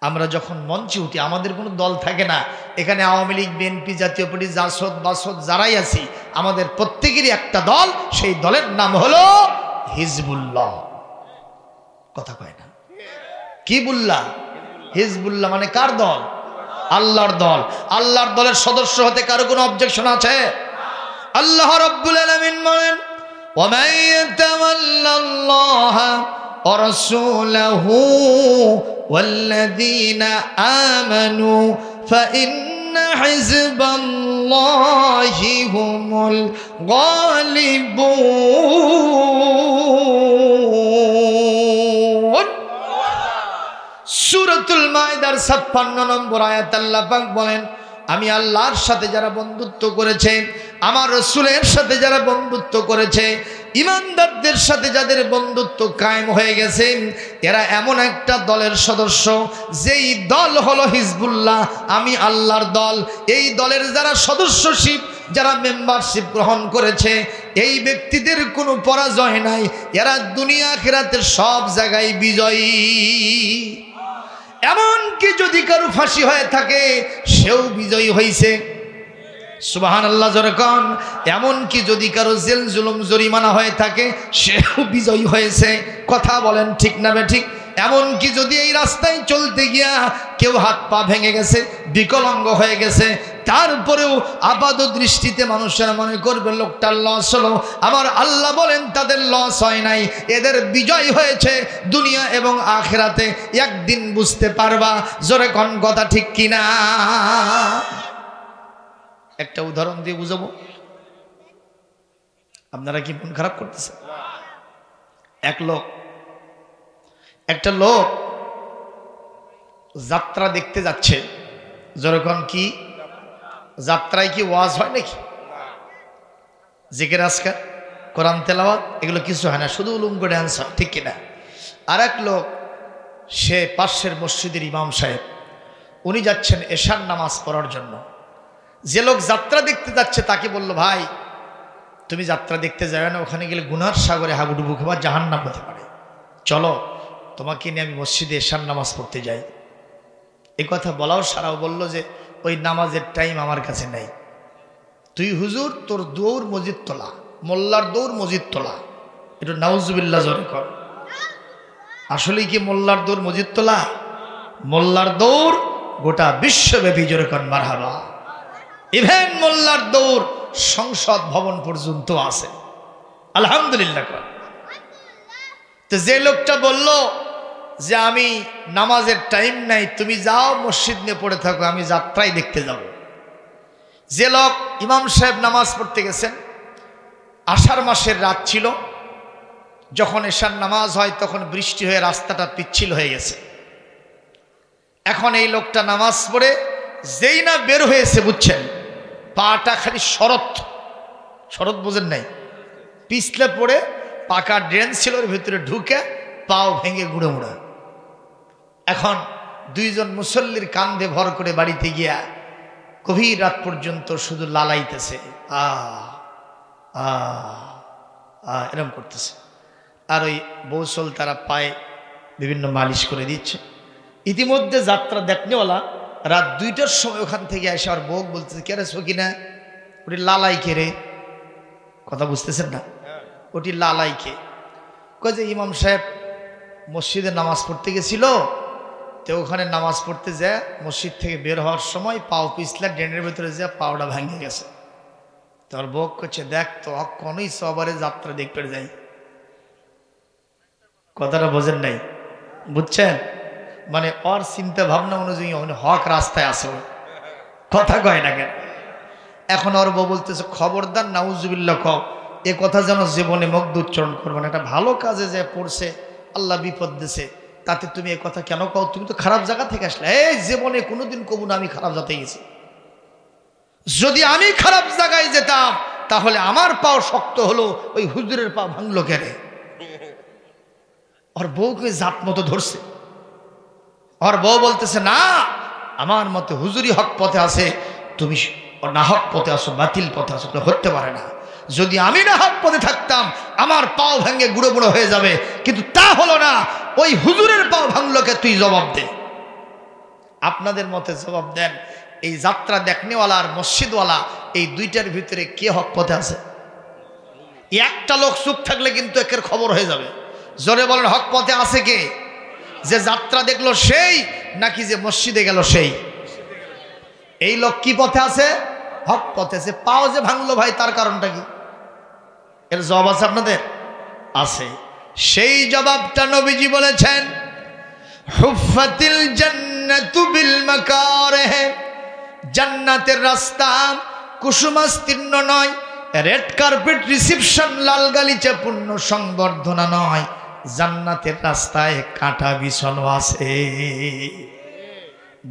আমরা যখন মঞ্চে উঠি আমাদের কোনো দল থাকে না। এখানে আওয়ামী লীগ, বিএনপি, জাতীয় পার্টি, জাসদ বাসদ যারাই আছি আমাদের প্রত্যেকেরই একটা দল, সেই দলের নাম হলো হিজবুল্লাহ। কথা কয় না? কি বুল্লাহ? হিজবুল্লাহ মানে কার দল? আল্লাহর দল। আল্লাহর দলের সদস্য হতে কারো কোনো অবজেকশন আছে? আল্লাহ রাব্বুল আলামিন বলেন, ওয়ামান ইয়াতাওয়াল্লাল্লাহা ওয়া রাসূলাহু ওয়াল্লাযীনা আমানু ফাইন্না হিজবাল্লাহি হুমুল গালিবুন। সূরাতুল মাইদার 56 নম্বর আয়াত আল্লাহ পাক বলেন, আমি আল্লাহর সাথে যারা বন্ধুত্ব করেছে, আমার রাসূলের সাথে যারা বন্ধুত্ব করেছে, ইমানদারদের সাথে যাদের বন্ধুত্ব কায়েম হয়ে গেছে, এরা এমন একটা দলের সদস্য যেই দল হলো হিজবুল্লাহ, আমি আল্লাহর দল। এই দলের যারা সদস্যশিপ, যারা মেম্বারশিপ গ্রহণ করেছে, এই ব্যক্তিদের কোনো পরাজয় নাই। এরা দুনিয়া আখিরাতের সব জায়গায় বিজয়ী। এমনকি যদি কারো ফাঁসি হয়ে থাকে সেও বিজয়ী হয়েছে। সুবহানাল্লাহ জোরে কোন। এমনকি যদি কারো জেল জুলুম জরিমানা হয়ে থাকে সেও বিজয়ী হয়েছে। কথা বলেন ঠিক না বেঠিক? এমনকি যদি এই রাস্তায় চলতে গিয়া কেউ হাত পা ভেঙে গেছে, বিকলাঙ্গ হয়ে গেছে, তারপরেও আপাত দৃষ্টিতে মানুষেরা মনে করবে লোকটার লস হলো, আমার আল্লাহ বলেন তাদের লস হয় নাই, এদের বিজয় হয়েছে দুনিয়া এবং আখিরাতে। একদিন বুঝতে পারবা। জোরে কোন কথা ঠিক কিনা? একটা উদাহরণ দিয়ে বুঝাবো। আপনারা কি মন খারাপ করতেছে? একটা লোক যাত্রা দেখতে যাচ্ছে। যেরকম কি যাত্রায় কি ওয়াজ হয় নাকি? জিকির আজকার, কোরআন তেলাওয়াত, এগুলো কিছু হয় না, শুধু উলুঙ্গ ড্যান্স হয়, ঠিক কিনা? আর এক লোক, সে পাশের মসজিদের ইমাম সাহেব, উনি যাচ্ছেন এশার নামাজ পড়ার জন্য। যে লোক যাত্রা দেখতে যাচ্ছে তাকে বলল, ভাই তুমি যাত্রা দেখতে যাবে না, ওখানে গেলে গুনার সাগরে হাবুডুবু খাবার, জাহান্নাম হতে পারে, চলো তোমাকে নিয়ে আমি মসজিদে এশার নামাজ পড়তে যাই। এই কথা বলাও সারাও বলল যে ওই নামাজের টাইম আমার কাছে নাই। তুই হুজুর তোর দৌড় মসজিদ তোলা, মোল্লার দৌড় মসজিদ তোলা, একটু নাউজুবিল্লাহ জোরে কর। আসলেই কি মোল্লার দৌড় মসজিদ তোলা? মোল্লার দৌড় গোটা বিশ্বব্যাপী, জোরে কর মারহাবা। ইভেন মোল্লার দৌড় সংসদ ভবন পর্যন্ত আছে, আলহামদুলিল্লাহ। তো যে লোকটা বলল যে আমি নামাজের টাইম নাই, তুমি যাও মসজিদ নিয়ে পড়ে থাকো, আমি যাত্রায় দেখতে যাব। যে লোক, ইমাম সাহেব নামাজ পড়তে গেছেন, আষাঢ় মাসের রাত ছিল, যখন এশার নামাজ হয় তখন বৃষ্টি হয়ে রাস্তাটা পিচ্ছিল হয়ে গেছে। এখন এই লোকটা নামাজ পড়ে যেই না বের হয়েছে, বুঝছেন, পাটা খালি শরৎ বোঝেন নাই, পিছলে পড়ে পাকা ড্রেন ছিল, ওর ভিতরে ঢুকে পাও ভেঙে গুঁড়ো মুড়া। এখন দুইজন মুসল্লির কান্দে ভর করে বাড়িতে গিয়া গভীর রাত পর্যন্ত শুধু লালাইতেছে, এরকম করতেছে। আর ওই বৌসল তারা পায়ে বিভিন্ন মালিশ করে দিচ্ছে। ইতিমধ্যে যাত্রা দেখনেওয়ালা রাত 2টার সময় ওখান থেকে এসে আর বউ বলতেছে, কে রে সকিনা, ওটি লালাই কে রে? কথা বুঝতেছেন না? ওটি লালাই কে? কয় যে ইমাম সাহেব মসজিদে নামাজ পড়তে গেছিল, তো ওখানে নামাজ পড়তে যায় মসজিদ থেকে বের হওয়ার সময় পাও পিছলা ড্রেনের ভেতরে যায় পাওটা ভাঙে গেছে। তোর বউ করছে, দেখ তো অক্ষণই সবারে যাত্রা দেখতে যাই। কথাটা বোঝেন নাই? বুঝছেন? মানে ওর চিন্তা ভাবনা অনুযায়ী হক রাস্তায় আসে, কথা কয় না কেন? এখন ওর বউ বলতেছে, খবরদার নাউজুবিল্লাহ কও, এ কথা যেন জীবনে মুখ উচ্চারণ করবে না। একটা ভালো কাজে যে পড়ছে, আল্লাহ বিপদ দিছে, তাতে তুমি এ কথা কেন কও? তুমি তো খারাপ জায়গা থেকে আসলে। এই জীবনে কোনোদিন কবু না আমি খারাপ জায়গায় গেছি। যদি আমি খারাপ জায়গায় যেতাম তাহলে আমার পাও শক্ত হলো, ওই হুজুরের পা ভাঙলো কেড়ে। ওর বউকে জাত মতো ধরছে। ওর বউ বলতেছে, না আমার মতে হুজুরি হক পথে আছে, তুমি না হক পথে আসো, বাতিল পথে আসো, হতে পারে না। যদি আমি না হক পথে থাকতাম আমার পাও ভেঙে গুঁড়ো গুঁড়ো হয়ে যাবে, কিন্তু তা হলো না। ওই হুজুরের পাও ভাঙলোকে তুই জবাব দে। আপনাদের মতে জবাব দেন, এই যাত্রা দেখনেওয়ালা আর মসজিদওয়ালা এই দুইটার ভিতরে কে হক পথে আছে? একটা লোক চুপ থাকলে কিন্তু একের খবর হয়ে যাবে। জোরে বলেন, হক পথে আছে কে? যে যাত্রা দেখলো সেই, নাকি যে মসজিদে গেল সেই? এই লোক কি পথে আছে? হক পথে আছে। পাও যে ভাঙলো ভাই, তার কারণটা কি? এর জবাব আছে আপনাদের? আছে। সেই জবাবটা নবীজি বলেছেন, হুফাতিল জান্নাতু বিল মাকারিহ, জান্নাতের রাস্তা কুসুমাস্তীর্ণ নয়, রেড কার্পেট রিসেপশন, লাল গালিচা পূর্ণ সংবর্ধনা নয়, জান্নাতের রাস্তায় কাঁটা বিছানো আছে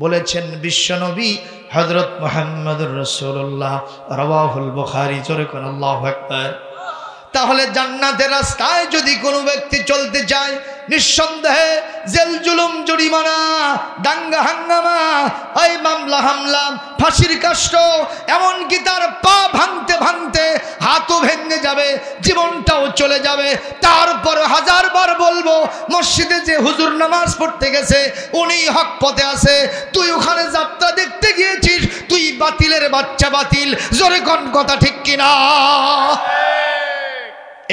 বলেছেন বিশ্বনবী হযরত মুহাম্মদুর রাসূলুল্লাহ, রাওয়াহুল বুখারী। জোরে কোন আল্লাহু আকবার। তাহলে জান্নাতের রাস্তায় যদি কোনো ব্যক্তি চলতে চায়, নিঃসন্দেহে জেল জুলুম, জরিমানা, দাঙ্গা হাঙ্গামা, ওই মামলা হামলা, ফাঁসির কাষ্ট, এমনকি তার পা ভাঙতে ভাঙতে হাতও ভেঙে যাবে, জীবনটাও চলে যাবে। তারপর হাজারবার বলবো, মসজিদে যে হুজুর নামাজ পড়তে গেছে উনি হক পথে আছে, তুই ওখানে যাত্রা দেখতে গিয়েছিস, তুই বাতিলের বাচ্চা বাতিল। জোরে কোন কথা ঠিক কিনা?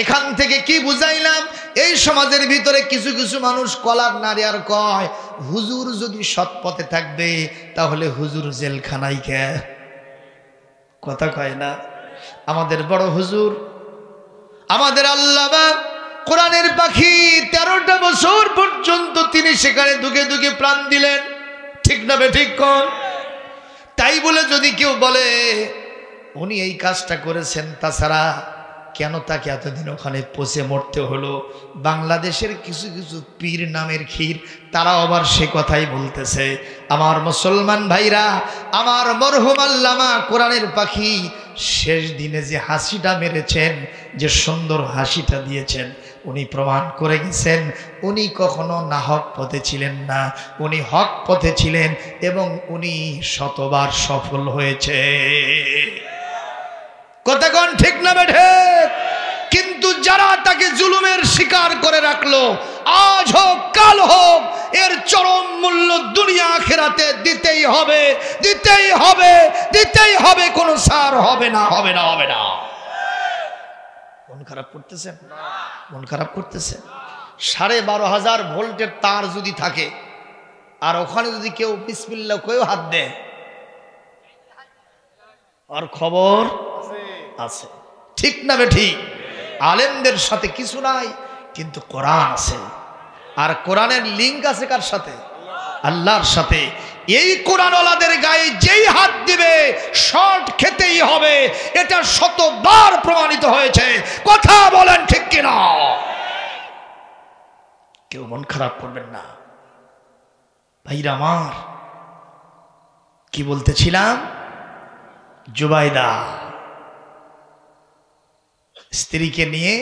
এখান থেকে কি বুঝাইলাম? এই সমাজের ভিতরে কিছু কিছু মানুষ কলার নাড়ি আর কয়, হুজুর যদি সৎ পথে থাকবে তাহলে হুজুর জেলখানায় কে? কথা কয় না। আমাদের বড় হুজুর, আমাদের আল্লামা, কোরআনের পাখি, 13টা বছর পর্যন্ত তিনি সেখানে দুগে দুগে প্রাণ দিলেন। ঠিক না বে ঠিক কোন? তাই বলে যদি কেউ বলে উনি এই কাজটা করেছেন, তাছাড়া কেন তাকে এতদিন ওখানে পচে মরতে হলো? বাংলাদেশের কিছু কিছু পীর নামের ক্ষীর, তারা আবার সে কথাই বলতেছে। আমার মুসলমান ভাইরা, আমার মরহুম আল্লামা কোরআনের পাখি শেষ দিনে যে হাসিটা মেরেছেন, যে সুন্দর হাসিটা দিয়েছেন, উনি প্রমাণ করে গেছেন উনি কখনো নাহক পথে ছিলেন না, উনি হক পথে ছিলেন এবং উনি শতবার সফল হয়েছে। কথা কোন ঠিক না বেঠে? কিন্তু যারা তাকে জুলুমের শিকার করে রাখলো, আজ হোক কাল হোক, এর চরম মূল্য দুনিয়া আখিরাতে দিতেই হবে, দিতেই হবে, দিতেই হবে, কোনো সার হবে না, হবে না, হবে না। মন খারাপ করতেছেন? মন খারাপ করতেছেন? 12,500 ভোল্টের তার যদি থাকে আর ওখানে যদি কেউ বিসমিল্লাহ কয়েও হাত দেয়, আর খবর আছে। ঠিক না বেঠি? আলেমদের সাথে কিছু নাই, কিন্তু কোরআন আছে। আর কোরআনের লিঙ্ক আছে কার সাথে? আল্লাহর সাথে। এই কোরআনওয়ালাদের গায়ে যেই হাত দিবে শর্ট খেতেই হবে, এটা শতবার প্রমাণিত হয়েছে। কথা বলেন ঠিক কিনা? কেউ মন খারাপ করবেন না ভাইরা আমার। কি বলতেছিলাম? জুবাইদা স্ত্রীকে নিয়ে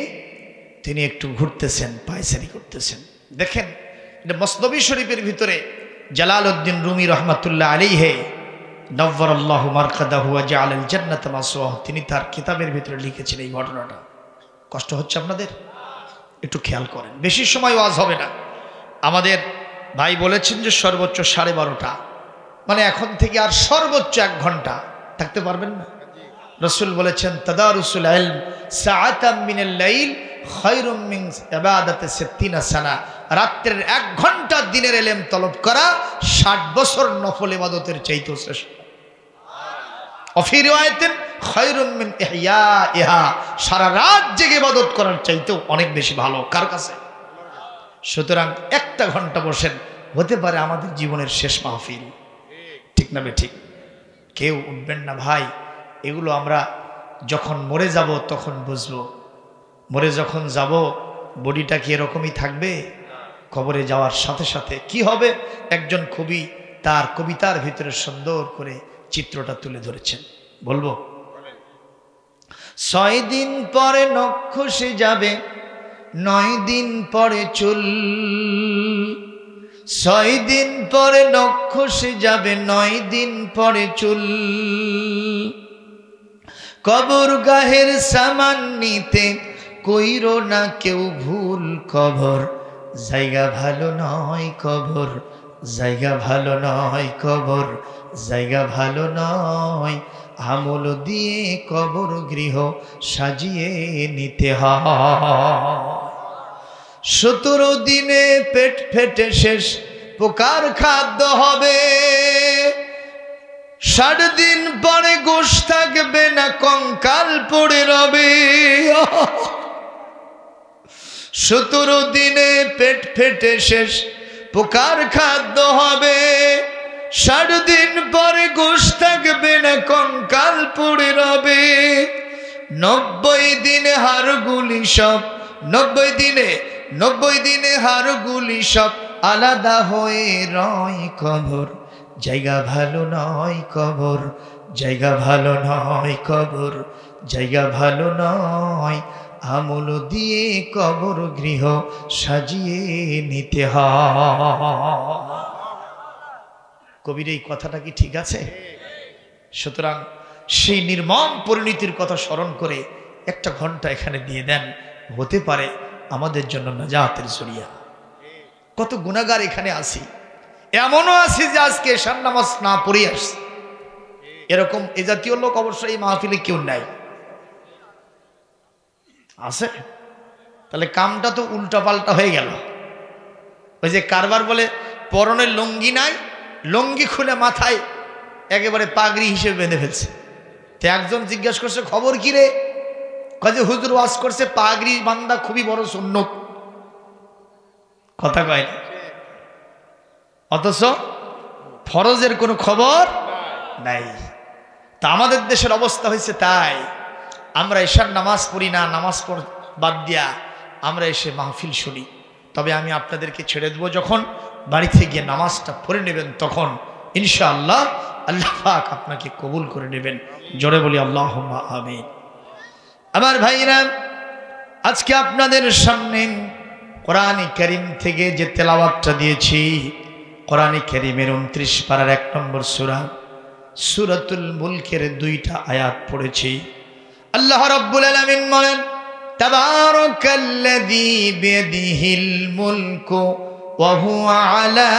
তিনি একটু ঘুরতেছেন, পায়চারি করতেছেন। দেখেন, এটা মসনবী শরীফের ভিতরে জালালউদ্দিন রুমি রহমাতুল্লাহ আলাইহি নওয়ারাল্লাহু মারকাদাহু ওয়া জাআলাল জান্নাতা মাসওয়াহু, তিনি তার কিতাবের ভিতরে লিখেছেন এই ঘটনাটা। কষ্ট হচ্ছে আপনাদের? একটু খেয়াল করেন, বেশি সময় ওয়াজ হবে না। আমাদের ভাই বলেছেন যে সর্বোচ্চ 12:30, মানে এখন থেকে আর সর্বোচ্চ 1 ঘন্টা থাকতে পারবেন না। রাসূল বলেছেন তাদারুসুল ইলম সাআতাম মিনাল লাইল খায়রুম মিন ইবাদাতি 60 সানা। রাতের 1 ঘন্টা দিনের ইলম তলব করা 60 বছর নফল ইবাদতের চাইতেও শ্রেষ্ঠ। অফি রিওয়ায়াতিন খায়রুম মিন ইহইয়াইহা, সারা রাত জেগে ইবাদত করার চাইতেও অনেক বেশি ভালো। কার কাছে? সুতরাং 1 ঘন্টা বসেন, হতে পারে আমাদের জীবনের শেষ মাহফিল। ঠিক না বে ঠিক? কেউ উঠবেন না ভাই, এগুলো আমরা যখন মরে যাব তখন বুঝবো। মরে যখন যাব বডিটা কি এরকমই থাকবে? কবরে যাওয়ার সাথে সাথে কি হবে? একজন কবি তার কবিতার ভিতরে সুন্দর করে চিত্রটা তুলে ধরেছেন, বলবো? 6 দিন পরে নখ খসে যাবে, 9 দিন পরে চুল। 6 দিন পরে নখ খসে যাবে, 9 দিন পরে চুল। কবর গাহের সামান নিতে কইরো না কেউ ভুল, কবর জায়গা ভালো নয়, কবর জায়গা ভালো নয় কবর, জায়গা ভালো নয়, আমল দিয়ে কবর গৃহ সাজিয়ে নিতে হয়। 17 দিনে পেট ফেটে শেষ, পোকার খাদ্য হবে। 60 দিন পরে গোশ থাকবে না, কঙ্কাল পড়ে রবে। 17 দিনে পেট ফেটে শেষ, পোকার খাদ্য হবে। 60 দিন পরে গোশ থাকবে না, কঙ্কাল পড়ে রবে। 90 দিনে হাড়গুলি সব, 90 দিনে হাড়গুলি সব আলাদা হয়ে রয় কবর, জায়গা ভালো নয় কবর, জায়গা ভালো নয় কবর, জায়গা ভালো নয়, আমল দিয়ে কবর গৃহ সাজিয়ে নিতে হয়। কবির এই কথাটা কি ঠিক আছে? সুতরাং সেই নির্মম পরিণতির কথা স্মরণ করে একটা ঘন্টা এখানে দিয়ে দেন, হতে পারে আমাদের জন্য নাজাতের জরিয়া। কত গুনাহগার এখানে আছি, এমনও আছি যে আজকে এশার নামাজ না পড়ে আসছে। এরকম এ জাতীয় লোক অবশ্যই এই মাহফিলে কেউ নাই, আছে? তাহলে কামটা তো উল্টা পাল্টা হয়ে গেল। ওই যে কারবার বলে পরনের লুঙ্গি নাই, লুঙ্গি খুলে মাথায় একেবারে পাগড়ি হিসেবে বেঁধে ফেলছে। তো একজন জিজ্ঞাসা করছে, খবর কি রে? কয় যে হুজুর ওয়াজ করছে পাগড়ি বান্দা খুবই বড় সুন্নত। কথা কয় না, অথচ ফরজের কোনো খবর নাই। তা আমাদের দেশের অবস্থা হয়েছে তাই, আমরা এশার নামাজ পড়ি না, নামাজ বাদ দিয়া আমরা এসে মাহফিল শুনি। তবে আমি আপনাদেরকে ছেড়ে দেবো, যখন বাড়িতে গিয়ে নামাজটা পড়ে নেবেন তখন ইনশাআল্লাহ আল্লাহ পাক আপনাকে কবুল করে নেবেন। জোরে বলি আল্লাহুম্মা আমিন। আমার ভাইরা, আজকে আপনাদের সামনে কোরআনে কারীম থেকে যে তেলাওয়াতটা দিয়েছি, কোরআনে কারীমের 29 পারার 1 নম্বর সূরা সূরাতুল মুলকের 2টা আয়াত পড়েছি। আল্লাহ রাব্বুল আলামিন বলেন, তাবারাকাল্লাযী বিয়াদিহিল মুলকু ওয়া হুয়া আলা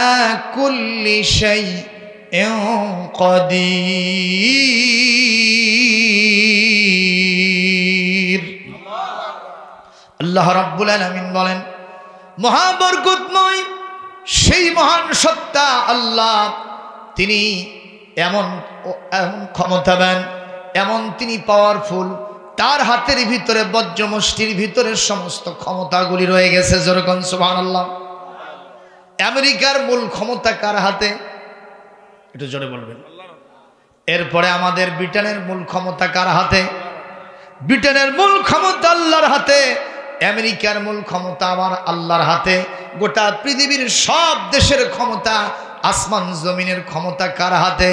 কুল্লি শাইইন কাদির। আল্লাহ রাব্বুল আলামিন বলেন, মহাবরকতময় সেই মহান সত্তা আল্লাহ, তিনি এমন ক্ষমতাবান, এমন তিনি পাওয়ারফুল, তার হাতের ভিতরে বজ্রমুষ্টির ভিতরে সমস্ত ক্ষমতাগুলি রয়ে গেছে। যেরকম সুবহানাল্লাহ। আমেরিকার মূল ক্ষমতা কার হাতে? একটু জোরে বলবেন। এরপরে আমাদের ব্রিটেনের মূল ক্ষমতা কার হাতে? ব্রিটেনের মূল ক্ষমতা আল্লাহর হাতে, আমেরিকার মূল ক্ষমতা আবার আল্লাহর হাতে। গোটা পৃথিবীর সব দেশের ক্ষমতা, আসমান জমিনের ক্ষমতা কার হাতে?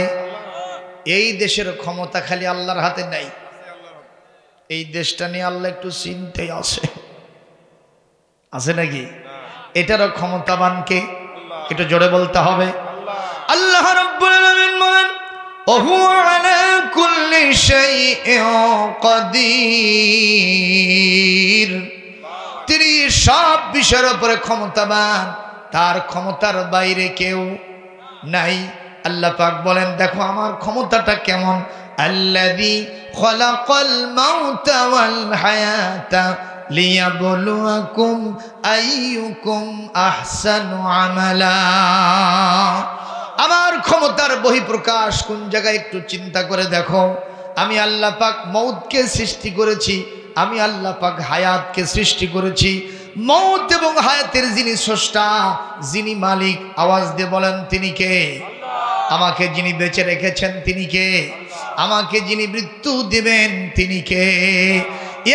এই দেশের ক্ষমতা খালি আল্লাহর হাতে নাই। এই দেশটা নিয়ে আল্লাহ একটু চিন্তায় আছে নাকি? এটারও ক্ষমতাবান কে? একটু জোরে বলতে হবে। আল্লাহ রাব্বুল আলামিন বলেন, ওয়া হুয়া আলা কুল্লি শাইইন কাদির। তিনি সব বিষয়ের উপরে ক্ষমতাবান, তার ক্ষমতার বাইরে কেউ নাই। আল্লাহ পাক বলেন, দেখো আমার ক্ষমতাটা কেমন। আল্লাযী খালাকাল মাউতা ওয়াল হায়াতা লিয়াবলুয়াকুম আইয়ুকুম আহসানু আমালা। আমার ক্ষমতার বহিঃপ্রকাশ কোন জায়গায় একটু চিন্তা করে দেখো। আমি আল্লাহ পাক মউতকে সৃষ্টি করেছি, আমি আল্লাহ পাক হায়াতকে সৃষ্টি করেছি। মউত এবং হায়াতের যিনি স্রষ্টা, যিনি মালিক, আওয়াজ দিয়ে বলেন তিনি কে? আমাকে যিনি বেঁচে রেখেছেন তিনি কে? আমাকে যিনি মৃত্যু দিবেন তিনি কে?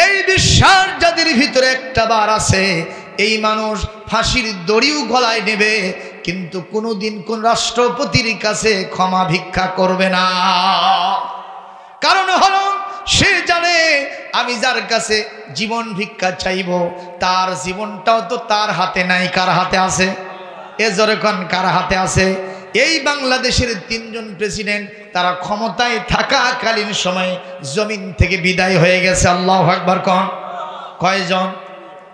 এই বিশ্বাস যাদের ভিতরে একটা বার আছে, এই মানুষ ফাঁসির দড়িও গলায় নেবে, কিন্তু কোনোদিন কোন রাষ্ট্রপতির কাছে ক্ষমা ভিক্ষা করবে না। কারণ হলো সে জানে আমি যার কাছে জীবন ভিক্ষা চাইব, তার জীবনটাও তো তার হাতে নাই। কার হাতে আছে? এ জোরে কোন কার হাতে আছে? এই বাংলাদেশের 3 জন প্রেসিডেন্ট, তারা ক্ষমতায় থাকাকালীন সময়ে জমিন থেকে বিদায় হয়ে গেছে। আল্লাহু আকবার। কয়জন?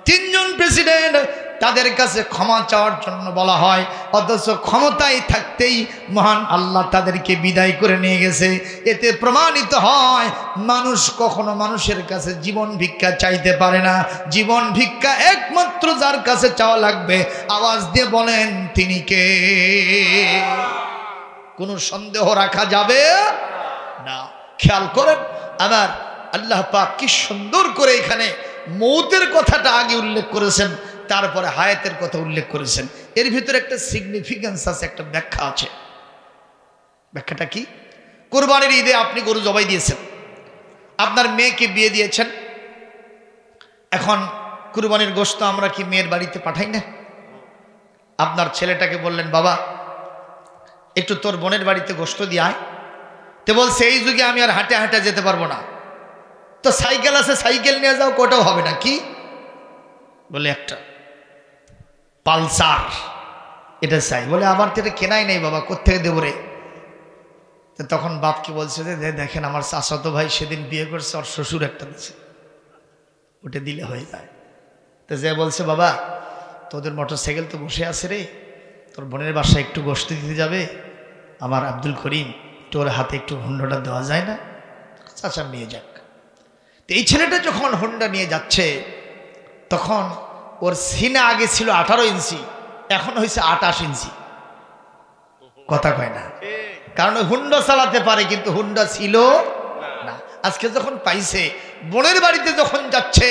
3 জন প্রেসিডেন্ট তাদের কাছে ক্ষমা চাওয়ার জন্য বলা হয়, অথচ ক্ষমতায় থাকতেই মহান আল্লাহ তাদেরকে বিদায় করে নিয়ে গেছে। এতে প্রমাণিত হয় মানুষ কখনো মানুষের কাছে জীবন ভিক্ষা চাইতে পারে না। জীবন ভিক্ষা একমাত্র যার কাছে চাওয়া লাগবে, আওয়াজ দিয়ে বলেন তিনি কে? কোনো সন্দেহ রাখা যাবে না। খেয়াল করেন আমার আল্লাহ পাক কি সুন্দর করে এখানে মৌতের কথাটা আগে উল্লেখ করেছেন, তারপরে হায়াতের কথা উল্লেখ করেছেন। এর ভিতরে একটা সিগনিফিকেন্স আছে, একটা ব্যাখ্যা আছে। ব্যাখ্যাটা কি? কোরবানির ঈদে আপনি গরু জবাই দিয়েছেন, আপনার মেয়েকে বিয়ে দিয়েছেন। এখন কুরবানির গোশত আমরা কি মেয়ের বাড়িতে পাঠাই না? আপনার ছেলেটাকে বললেন, বাবা একটু তোর বোনের বাড়িতে গোশত দিয়ে আয়। তো বলছে, এই যুগে আমি আর হাঁটে হাঁটে যেতে পারবো না, তো সাইকেল আছে, সাইকেল নিয়ে যাও, কোটাও হবে না। কি বলে? একটা পালসার, এটা চাই। বলে আমার তো এটা কেনাই নেই বাবা, কোত্থেকে দেবো রে? তো তখন বাপকে বলছে যে দেখেন আমার চাচাতো ভাই সেদিন বিয়ে করছে, ওর শ্বশুর একটা দিচ্ছে, ওটা দিলে হয়ে যায়। তো যে বলছে, বাবা তোদের মোটর সাইকেল তো বসে আছে রে, তোর বোনের বাসায় একটু গোশত দিতে যাবে আমার আব্দুল করিম, তোর হাতে একটু হুন্ডাটা দেওয়া যায় না? চাচা নিয়ে যাক। তো এই ছেলেটা যখন হুন্ডা নিয়ে যাচ্ছে, তখন ওর সিনা আগে ছিল 18 ইঞ্চি, এখন হয়েছে 28 ইঞ্চি। কথা কয় না? কারণ হুন্ডা চালাতে পারে, কিন্তু হুন্ডা ছিল না। আজকে যখন পাইছে, বোনের বাড়িতে যখন যাচ্ছে,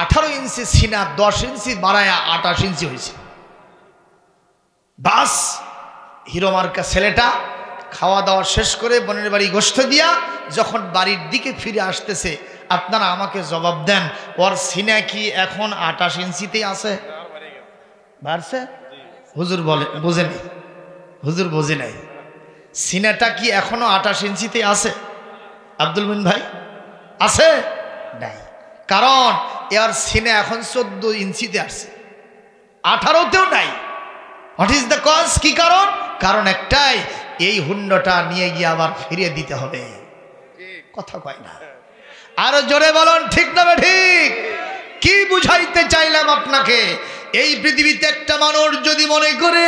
18 ইঞ্চি সিনা 10 ইঞ্চি বাড়ায় 28 ইঞ্চি হয়েছে। বাস হিরো মার্কা ছেলেটা খাওয়া দাওয়া শেষ করে বোনের বাড়ি গোশত দিয়া যখন বাড়ির দিকে ফিরে আসতেছে, আপনারা আমাকে জবাব দেন, ওর সিনা কি এখন 28 ইঞ্চিতেই আছে? বাড়ছে? হুজুর বলে বোঝেনি, হুজুর বোঝে নাই। সিনাটা কি এখনো 28 ইঞ্চিতে আছে? আব্দুল মিন ভাই আছে? নাই। কারণ এর সিনা এখন 14 ইঞ্চিতে আসছে, 18তেও নাই। What is the cause? কি কারণ? কারণ একটাই, এই হুন্ডটা নিয়ে গিয়ে আবার ফিরিয়ে দিতে হবে। কথা কয় না? আরো জোরে বলুন, ঠিক না ঠিক? কি বুঝাইতে চাইলাম আপনাকে? এই পৃথিবীতে একটা মানুষ যদি মনে করে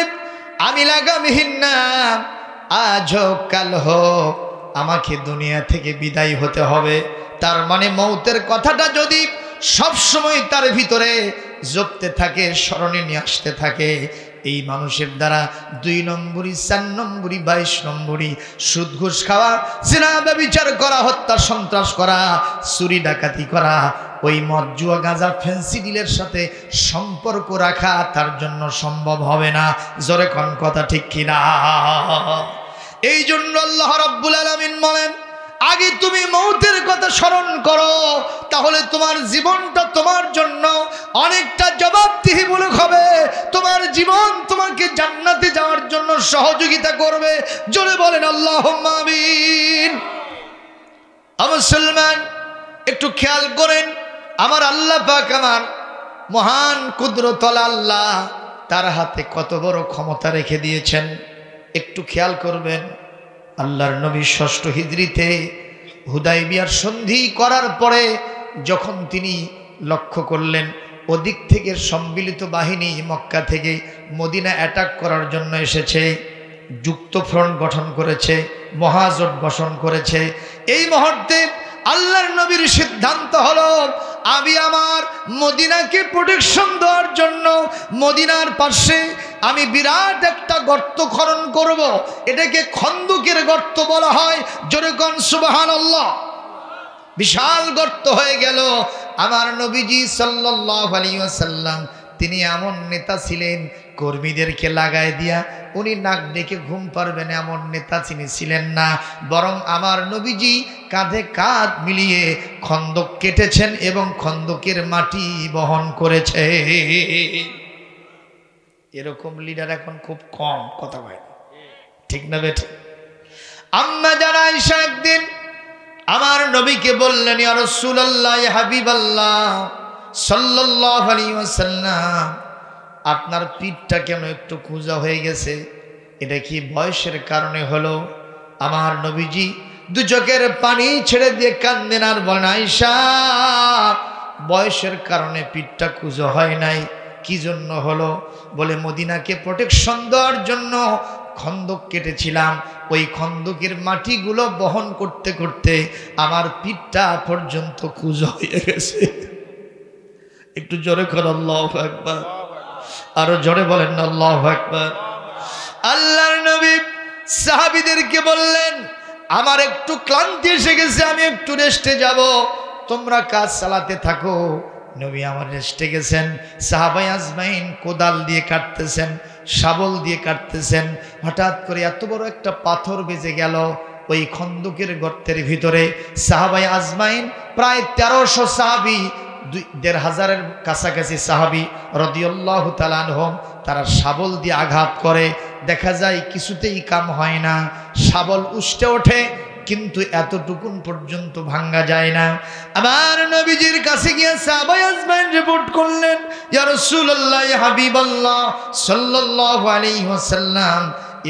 আমি লাগামহীন না, আজ হোক কাল হোক আমাকে দুনিয়া থেকে বিদায় হতে হবে, তার মানে মৌতের কথাটা যদি সবসময় তার ভিতরে জপতে থাকে, স্মরণে নিয়ে আসতে থাকে, এই মানুষের দ্বারা 2 নম্বরই 4 নম্বরই 22 নম্বরই সুদ ঘুষ খাওয়া, জিনা ব্যভিচার করা, হত্যা সন্ত্রাস করা, চুরি ডাকাতি করা, ওই মদ জুয়া গাঁজা ফ্যান্সি ডিলের সাথে সম্পর্ক রাখা তার জন্য সম্ভব হবে না। জোরে কোন কথা ঠিক কিনা? এই জন্য আল্লাহ রাব্বুল আলামিন বলেন, আগে তুমি মৌতের কথা স্মরণ করো, তাহলে তোমার জীবনটা তোমার জন্য অনেকটা জবাবদিহিমূলক হবে। তোমার জীবন তোমাকে জান্নাতে যাওয়ার জন্য সহযোগিতা করবে। জোরে বলেন আল্লাহুম্মা আমিন। মুসলমান একটু খেয়াল করেন, আমার আল্লাহ পাক, আমার মহান কুদরতওয়ালা আল্লাহ, তার হাতে কত বড় ক্ষমতা রেখে দিয়েছেন। একটু খেয়াল করবেন, আল্লাহর নবী 6ষ্ঠ হিজরিতে হুদায়বিয়ার সন্ধি করার পরে যখন তিনি লক্ষ্য করলেন ওদিক থেকে সম্মিলিত বাহিনী মক্কা থেকে মদিনা অ্যাটাক করার জন্য এসেছে, যুক্ত ফ্রন্ট গঠন করেছে, মহাজোট গঠন করেছে, এই মুহূর্তে আল্লাহর নবীর সিদ্ধান্ত হলো, আমি আমার মদিনাকে প্রোটেকশন দেওয়ার জন্য মদিনার পাশে আমি বিরাট একটা গর্ত খনন করব। এটাকে খন্দকের গর্ত বলা হয়। জোরে কোন সুবহানাল্লাহ। বিশাল গর্ত হয়ে গেল। আমার নবীজি সাল্লাল্লাহু আলাইহি ওয়াসাল্লাম তিনি এমন নেতা ছিলেন, কর্মীদেরকে লাগায় দিয়া উনি নাক ডেকে ঘুম পারবেন এমন নেতা তিনি ছিলেন না, বরং আমার নবীজি কাঁধে কাঁধ মিলিয়ে খন্দক কেটেছেন এবং খন্দকের মাটি বহন করেছে। এরকম লিডার এখন খুব কম। কথা বলে ঠিক না বেঠিক? আম্মা জানা আয়েশা একদিন আমার নবীকে বললেন, ইয়া রাসূলুল্লাহ, ইয়া হাবিবাল্লাহ সাল্লাল্লাহু আলাইহি ওয়াসাল্লাম, আপনার পিঠটা কেন একটু কুঁজা হয়ে গেছে, এটা কি বয়সের কারণে হলো? আমার নবীজি 2 চোখের পানি ছেড়ে দিয়ে কান্দেন আর বলেন, আয়েশা, বয়সের কারণে পিঠটা কুঁজো হয় নাই, কি জন্য হলো? বলে মদিনাকে প্রোটেকশন দেওয়ার জন্য খন্দক কেটেছিলাম, ওই খন্দকের মাটিগুলো বহন করতে করতে আমার পিঠটা পর্যন্ত কুঁজো হয়ে গেছে। একটু জোরে করেন আল্লাহু আকবার, আরো জোরে বলেন না আল্লাহু আকবার। আল্লাহর নবী সাহাবীদেরকে বললেন, আমার একটু ক্লান্তি এসে গেছে, আমি একটু রেস্টে যাব, তোমরা কাজ চালাতে থাকো। নবী আমার রেস্টে গেছেন। সাহাবায়ে আজমাইন কোদাল দিয়ে কাটতেছেন, শাবল দিয়ে কাটতেছেন। হঠাৎ করে এত বড় একটা পাথর বেজে গেল ওই খন্দকের গর্তের ভিতরে। সাহাবায়ে আজমাইন প্রায় 1300 সাহাবী, 1500-এর কাছাকাছি সাহাবী রাদিয়াল্লাহু তাআলা আনহুম, তারা শাবল দিয়ে আঘাত করে। দেখা যায় কিছুতেই কাম হয় না, শাবল উষ্টে ওঠে কিন্তু এতটুকুন পর্যন্ত ভাঙ্গা যায় না। আমার নবীজির কাছে গিয়ে সাহাবায়ে আজমাইন রিপোর্ট করলেন, ইয়া রাসূলুল্লাহ, ইয়া হাবিবাল্লাহ সাল্লাল্লাহু আলাইহি ওয়াসাল্লাম,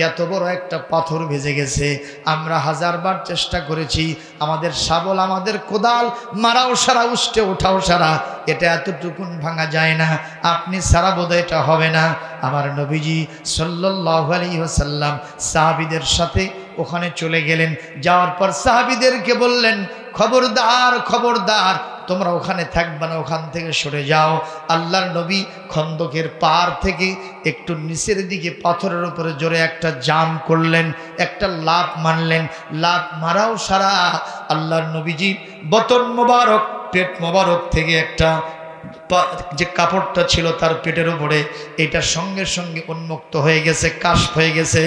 এত বড় একটা পাথর ভেজে গেছে, আমরা 1000 বার চেষ্টা করেছি, আমাদের শাবল, আমাদের কোদাল মারাও সারা, উষ্টে ওঠাও সারা, এটা এতটুকুন ভাঙা যায় না, আপনি সারা বোধহয় এটা হবে না। আমার নবীজি সাল্লাল্লাহু আলাইহি ওয়াসাল্লাম সাহাবীদের সাথে ওখানে চলে গেলেন। যাওয়ার পর সাহাবীদেরকে বললেন, খবরদার খবরদার, তোমরা ওখানে থাকবে না, ওখান থেকে সরে যাও। আল্লাহর নবী খন্দকের পার থেকে একটু নিচের দিকে পাথরের উপরে জোরে একটা জাম করলেন, একটা লাফ মারলেন। লাফ মারাও সারা আল্লাহর নবীজি বতন মোবারক, পেট মোবারক থেকে একটা যে কাপড়টা ছিল তার পেটের উপরে, এটা সঙ্গে সঙ্গে উন্মুক্ত হয়ে গেছে, কাশফ হয়ে গেছে।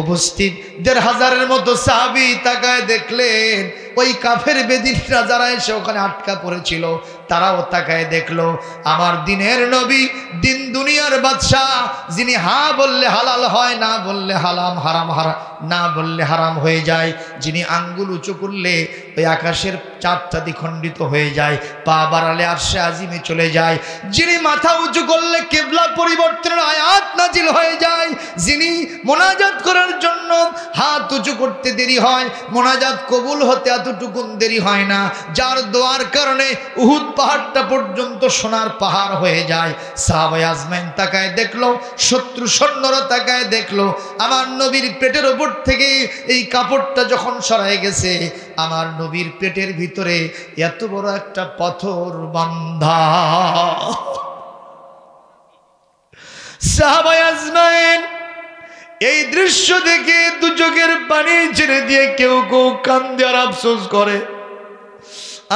উপস্থিত 1500-এর মতো সাহাবী তাকায় দেখলেন ওই কাফের বেদিনরা যারা এসে ওখানে আটকা পড়েছিল তারাও তাকায় দেখলো আমার দিনের নবী, দিন দুনিয়ার বাদশাহ, যিনি হা বললে হালাল হয়, না বললে হারাম, হারাম না বললে হারাম হয়ে যায়, যিনি আঙ্গুল উঁচু করলে ওই আকাশের চাঁদটা দ্বিখণ্ডিত হয়ে যায়, পা বাড়ালে আরশে আজিমে চলে যায়, যিনি মাথা উঁচু করলে কিবলা পরিবর্তনের আয়াত নাজিল হয়ে যায়, যিনি মোনাজাত করার জন্য হাত উঁচু করতে দেরি হয়, মোনাজাত কবুল হতে এতটুকুন দেরি হয় না, যার দোয়ার কারণে উহুদ পাহাড়টা পর্যন্ত সোনার পাহাড় হয়ে যায়। সাহাবায়ে আজমাইন তাকায় দেখলো, শত্রু সৈন্যরা তাকায় দেখলো আমার নবীর পেটের উপর থেকে এই কাপড়টা যখন সরাই গেছে, আমার নবীর পেটের ভিতরে এত বড় একটা পাথর বাঁধা। সাহাবায়ে আজমাইন এই দৃশ্য দেখে দু চোখের পানি ছেড়ে দিয়ে কেউ কেউ কান্দে আর আফসোস করে,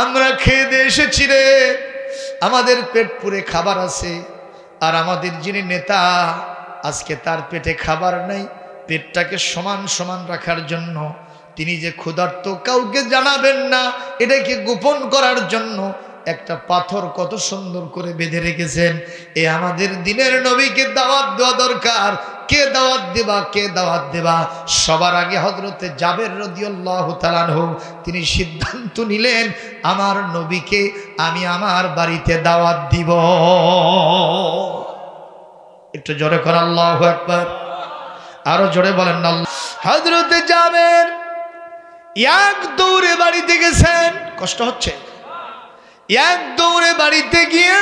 আমরা খেয়ে দিয়ে এসেছি রে, আমাদের পেট পুরে খাবার আছে, আর আমাদের যিনি নেতা আজকে তার পেটে খাবার নাই, পেটটাকে সমান সমান রাখার জন্য তিনি যে ক্ষুধার্ত কাউকে জানাবেন না, এটাকে গোপন করার জন্য একটা পাথর কত সুন্দর করে বেঁধে রেখেছেন। এ আমাদের দিনের নবীকে দাওয়াত দেওয়া দরকার। কে দাওয়াত দেবা, কে দাওয়াত দেবা? সবার আগে হযরতে জাবের রাদিয়াল্লাহু তাআলা আনহু তিনি সিদ্ধান্ত নিলেন, আমার নবীকে আমি আমার বাড়িতে দাওয়াত দিব। একটু জোরে করে আল্লাহু আকবার, আরো জোরে বলেন না। হযরতে জাবের এক দৌড়ে বাড়িতে গেছেন, কষ্ট হচ্ছে, এক দৌড়ে বাড়িতে গিয়ে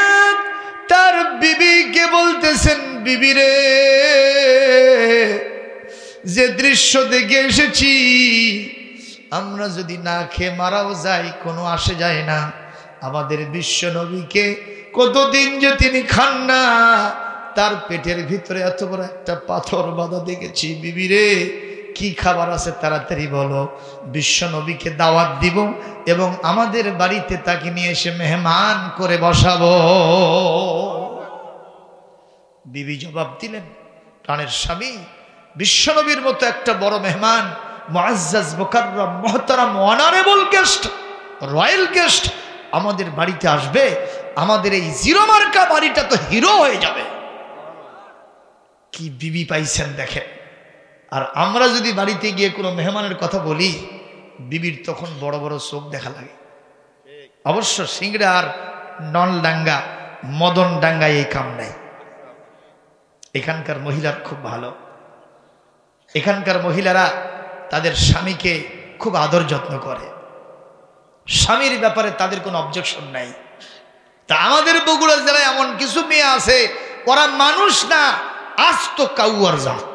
তার বিবিকে বলতেছেন, বিবি রে, যে দৃশ্য দেখে এসেছি, আমরা যদি না খেয়ে মারাও যাই কোনো আসে যায় না, আমাদের বিশ্ব নবীকে কতদিন যে তিনি খান না, তার পেটের ভিতরে এত বড় একটা পাথর বাঁধা দেখেছি, বিবি রে কি খাবার আছে তাড়াতাড়ি বলো, বিশ্ব নবীকে দাওয়াত দিব এবং আমাদের বাড়িতে তাকে নিয়ে এসে মেহমান করে বসাবো। বিবি জবাব দিলেন, প্রাণের স্বামী, বিশ্ব নবীর মতো একটা বড় মেহমান, মুআজ্জাজ মুকাররম মুহতারাম অনারেবল গেস্ট, রয়্যাল গেস্ট আমাদের বাড়িতে আসবে, আমাদের এই জিরো মার্কা বাড়িটা তো হিরো হয়ে যাবে। কি বিবি পাইছেন দেখেন। আর আমরা যদি বাড়িতে গিয়ে কোনো মেহমানের কথা বলি, বিবির তখন বড় বড় চোখ দেখা লাগে। অবশ্য সিংড়া আর নলডাঙ্গা, মদন ডাঙ্গায় এই কাম নাই। এখানকার মহিলারা খুব ভালো, এখানকার মহিলারা তাদের স্বামীকে খুব আদর যত্ন করে, স্বামীর ব্যাপারে তাদের কোনো অবজেকশন নাই। তা আমাদের বগুড়া জেলায় এমন কিছু মেয়ে আছে, ওরা মানুষ না, আস্ত কাউয়ার জাত।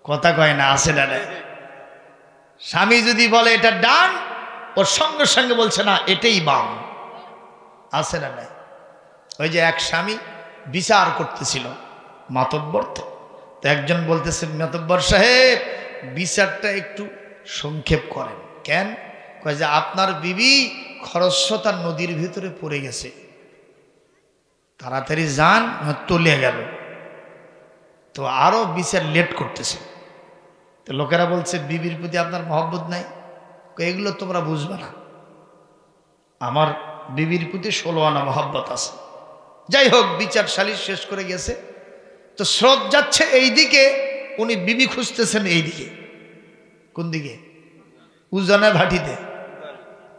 কথা কয় না, আছে না? স্বামী যদি বলে এটা ডান, ওর সঙ্গে সঙ্গে বলছে না এটাই বাম, আছে না? ওই যে এক স্বামী বিচার করতেছিল মাতব্বর, তো একজন বলতেছে, মাতব্বর সাহেব বিচারটা একটু সংক্ষেপ করেন। কেন? কয় যে আপনার বিবি খরস্রোতা নদীর ভিতরে পড়ে গেছে, তাড়াতাড়ি যান, তলিয়ে গেল। তো আরো বিচার লেট করতেছে। তো লোকেরা বলছে বিবির প্রতি আপনার মহব্বত নাই। এগুলো তোমরা বুঝবে না, আমার বিবির প্রতি 16 আনা মহব্বত আছে। যাই হোক, বিচার সালিশ শেষ করে গেছে। তো স্রোত যাচ্ছে এইদিকে, উনি বিবি খুঁজতেছেন এইদিকে। কোন দিকে? উজানে ভাটিতে,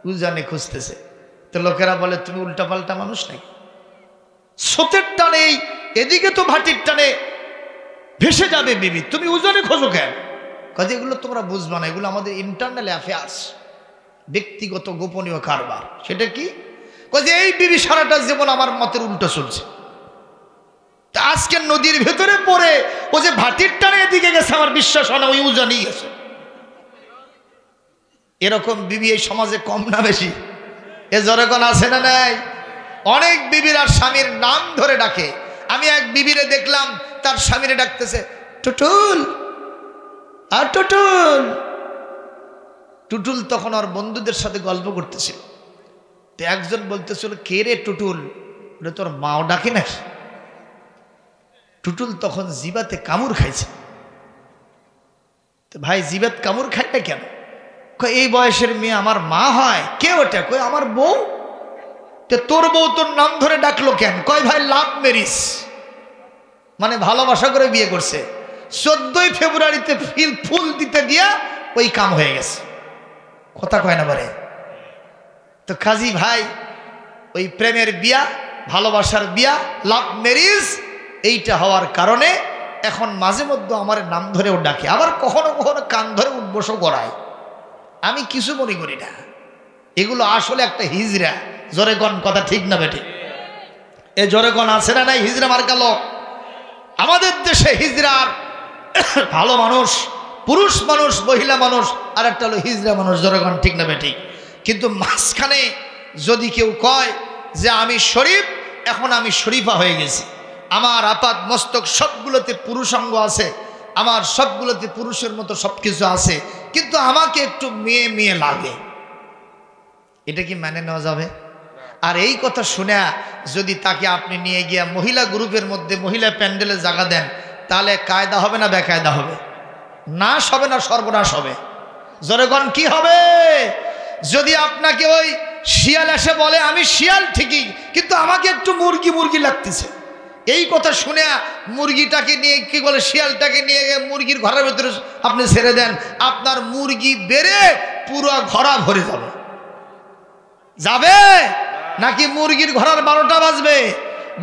উজানে খুঁজতেছে। তো লোকেরা বলে তুমি উল্টা পাল্টা মানুষ নাকি? স্রোতের টানে এদিকে তো ভাটির টানে ভেসে যাবে বিবি, তুমি উজানে খোঁজো কেন? কাজে এগুলো তোমরা বুঝবা না, এগুলো আমাদের ইন্টারনাল অ্যাফেয়ার্স, ব্যক্তিগত গোপনীয় কারবার। সেটা কি? কাজে এই বিবি সারাটা জীবন আমার মতের উল্টো চলছে। তা আজকে নদীর ভেতরে পড়ে ও যে ভাটির টানে এদিকে গেছে, আমার বিশ্বাস হয় না ওই উজানেই গেছে। এরকম বিবি এই সমাজে কম না বেশি? এ জনগণ আছে না নাই? অনেক বিবির আর স্বামীর নাম ধরে ডাকে। আমি এক বিবিরে দেখলাম তার স্বামীরে ডাকতেছে টুটুল, আর টুটুল। টুটুল তখন আর বন্ধুদের সাথে গল্প করতেছিল। তো একজন বলতেছিল, কে রে টুটুল? বলে তোর মাও ডাকে নাকি? টুটুল তখন জিবাতে কামড় খাইছে। তো ভাই জিবাত কামড় খায় না কেন? এই বয়সের মেয়ে আমার মা হয়? কে ওটা? কই আমার বউ। তো তোর বউ তোর নাম ধরে ডাকলো কেন? কয় ভাই লাভ ম্যারেজ, মানে ভালোবাসা করে বিয়ে করছে। 14ই ফেব্রুয়ারিতে ফুল দিতে দিয়া ওই কাম হয়ে গেছে। কথা কয় না বলে? তো কাজী ভাই ওই প্রেমের বিয়া, ভালোবাসার বিয়া, লাভ ম্যারেজ, এইটা হওয়ার কারণে এখন মাঝে মধ্যে আমার নাম ধরেও ডাকে, আবার কখনো কখনো কান ধরে উদ্বোসও করায়। আমি কিছু মনে করি না, এগুলো আসলে একটা হিজরা। জোরে গণ, কথা ঠিক না বেঠে? এ জোরে গণ আছে না নাই? হিজরা মার্কা লোক আমাদের দেশে। হিজরার ভালো মানুষ, পুরুষ মানুষ, মহিলা মানুষ, আর একটা হলো হিজরা মানুষ। জোরে গণ ঠিক না বেঠিক? কিন্তু মাঝখানে যদি কেউ কয় যে আমি শরীফ, এখন আমি শরীফা হয়ে গেছি, আমার আপাত মস্তক সবগুলোতে পুরুষাঙ্গ আছে, আমার সবগুলোতে পুরুষের মতো সবকিছু আছে, কিন্তু আমাকে একটু মেয়ে মেয়ে লাগে, এটা কি মেনে নেওয়া যাবে? আর এই কথা শুনে যদি তাকে আপনি নিয়ে গিয়ে মহিলা গ্রুপের মধ্যে, মহিলা প্যান্ডেলে জায়গা দেন, তাহলে কায়দা হবে না বেকায়দা হবে? নাশ হবে না সর্বনাশ হবে? জনগণ কি হবে? যদি আপনাকে ওই শিয়াল এসে বলে আমি শিয়াল ঠিকই, কিন্তু আমাকে একটু মুরগি মুরগি লাগতেছে, এই কথা শুনে মুরগিটাকে নিয়ে কি বলে, শিয়ালটাকে নিয়ে গিয়ে মুরগির ঘরের ভেতরে আপনি ছেড়ে দেন, আপনার মুরগি বেড়ে পুরো ঘরা ভরে যাবে। যাবে নাকি মুরগির ঘরের 12টা বাজবে?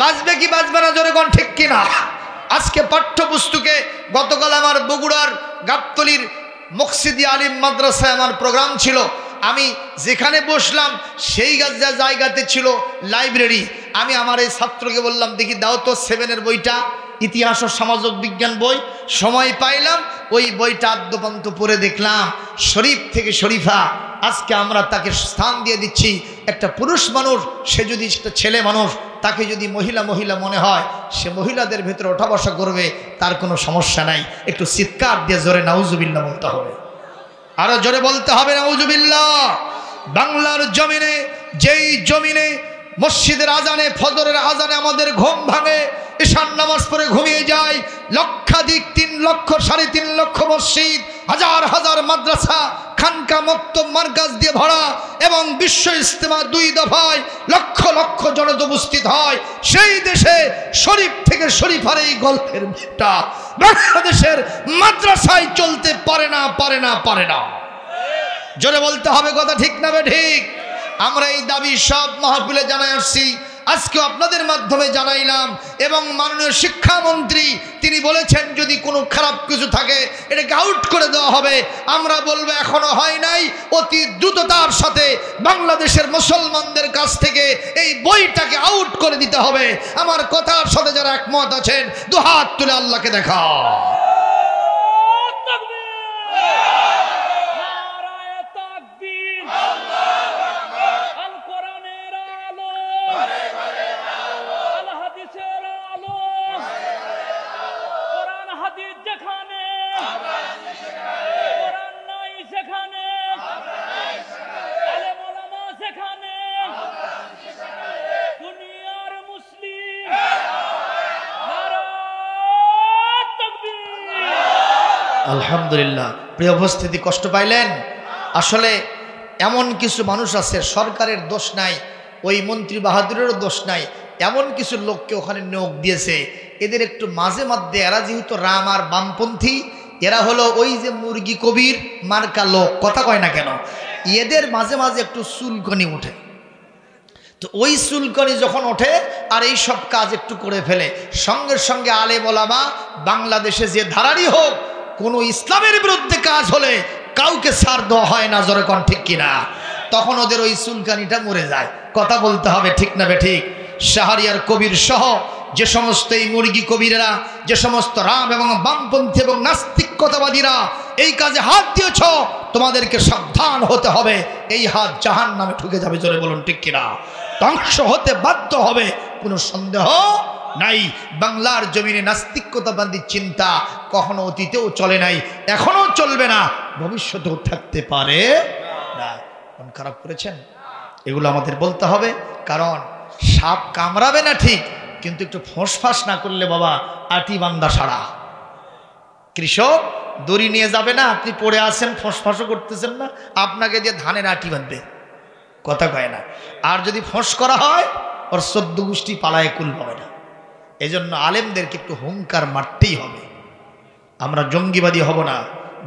বাজবে কি বাজবে না? জোরে কোন ঠিক কিনা? আজকে পাঠ্যপুস্তকে, গতকাল আমার বগুড়ার গাবতলীর মকসিদি আলিম মাদ্রাসায় আমার প্রোগ্রাম ছিল। আমি যেখানে বসলাম সেই জায়গাতে ছিল লাইব্রেরি। আমি আমার এই ছাত্রকে বললাম, দেখি দাও তো 7-এর বইটা, ইতিহাস ও সামাজিক বিজ্ঞান বই। সময় পাইলাম, ওই বইটা আদ্যপান্ত পড়ে দেখলাম শরীফ থেকে শরীফা। আজকে আমরা তাকে স্থান দিয়ে দিচ্ছি। একটা পুরুষ মানুষ, সে যদি একটা ছেলে মানুষ, তাকে যদি মহিলা মহিলা মনে হয়, সে মহিলাদের ভেতরে ওঠা বসা করবে, তার কোনো সমস্যা নাই। একটু চিৎকার দিয়ে জোরে নাউজুবিল্লাহ বলতে হবে, আরো জোরে বলতে হবে নাউজুবিল্লাহ। বাংলার জমিনে, যেই জমিনে মসজিদের আজানে, ফজরের আজানে আমাদের ঘুম ভাঙে, ঈশান নামাজ পড়ে ঘুমিয়ে যায়, লক্ষাধিক 3 লক্ষ 3.5 লক্ষ মসজিদ, হাজার হাজার মাদ্রাসা, খানকা, মক্তব, মারকাজ দিয়ে ভরা, এবং বিশ্ব ইজতেমা 2 দফায় লক্ষ লক্ষ জনতা উপস্থিত হয়, সেই দেশে শরীফ থেকে শরীফার এই গল্পের মেয়েটা বাংলাদেশের মাদ্রাসায় চলতে পারে না, পারে না, পারে না। জোরে বলতে হবে, কথা ঠিক না বে ঠিক? আমরা এই দাবি সব মাহফিলে জানাই আসছি। আজকে আপনাদের মাধ্যমে জানাইলাম। এবং মাননীয় শিক্ষামন্ত্রী তিনি বলেছেন যদি কোনো খারাপ কিছু থাকে এটাকে আউট করে দেওয়া হবে। আমরা বলবো এখনো হয় নাই, অতি দ্রুততার সাথে বাংলাদেশের মুসলমানদের কাছ থেকে এই বইটাকে আউট করে দিতে হবে। আমার কথার সাথে যারা একমত আছেন দুহাত তুলে আল্লাহকে দেখাও। আলহামদুলিল্লাহ। প্রিয় উপস্থিতি, কষ্ট পাইলেন? আসলে এমন কিছু মানুষ আছে, সরকারের দোষ নাই, ওই মন্ত্রী বাহাদুরেরও দোষ নাই, এমন কিছু লোককে ওখানে নিয়োগ দিয়েছে। এদের একটু মাঝে মধ্যে, এরা যেহেতু রাম আর বামপন্থী, এরা হলো ওই যে মুরগি কবির মার্কা লোক, কথা কয় না কেন, এদের মাঝে মাঝে একটু চুলকনি ওঠে। তো ওই চুলকনি যখন ওঠে আর এই সব কাজ একটু করে ফেলে, সঙ্গে সঙ্গে আলেম ওলামা বাংলাদেশে যে ধারারই হোক, কোনো ইসলামের বিরুদ্ধে কাজ হলে কাউকে ছাড় দেওয়া হয় না, জোরে কোন ঠিক কিনা? তখন ওদের ওই চুলকানিটা মরে যায়। কথা বলতে হবে, ঠিক না বেঠিক? শাহরিয়ার কবির সহ যে সমস্ত এই মুরগি কবিরেরা, যে সমস্ত রাম এবং বামপন্থী এবং নাস্তিকতাবাদীরা এই কাজে হাত দিয়েছ, তোমাদেরকে সাবধান হতে হবে। এই হাত জাহান্নামে ঢুকে যাবে, জোরে বলুন ঠিক কিনা? ধ্বংস হতে বাধ্য হবে, কোনো সন্দেহ নাই। বাংলার জমিনে নাস্তিকতাবাদী চিন্তা কখনো অতীতেও চলে নাই, এখনো চলবে না, ভবিষ্যতেও থাকতে পারে না। মন খারাপ করেছেন? এগুলো আমাদের বলতে হবে, কারণ সাপ কামড়াবে না ঠিক, কিন্তু একটু ফোঁসফাঁস না করলে বাবা আটি বান্দা সারা। কৃষক দড়ি নিয়ে যাবে না, আপনি পড়ে আসেন, ফোঁসফাঁসও করতেছেন না, আপনাকে দিয়ে ধানের আটি বাঁধবে, কথা কয় না। আর যদি ফোঁস করা হয় ওর 14 গোষ্ঠী পালায় কুল পাবে না। এই জন্য আলেমদেরকে একটু হুঙ্কার মারতেই হবে। আমরা জঙ্গিবাদী হব না,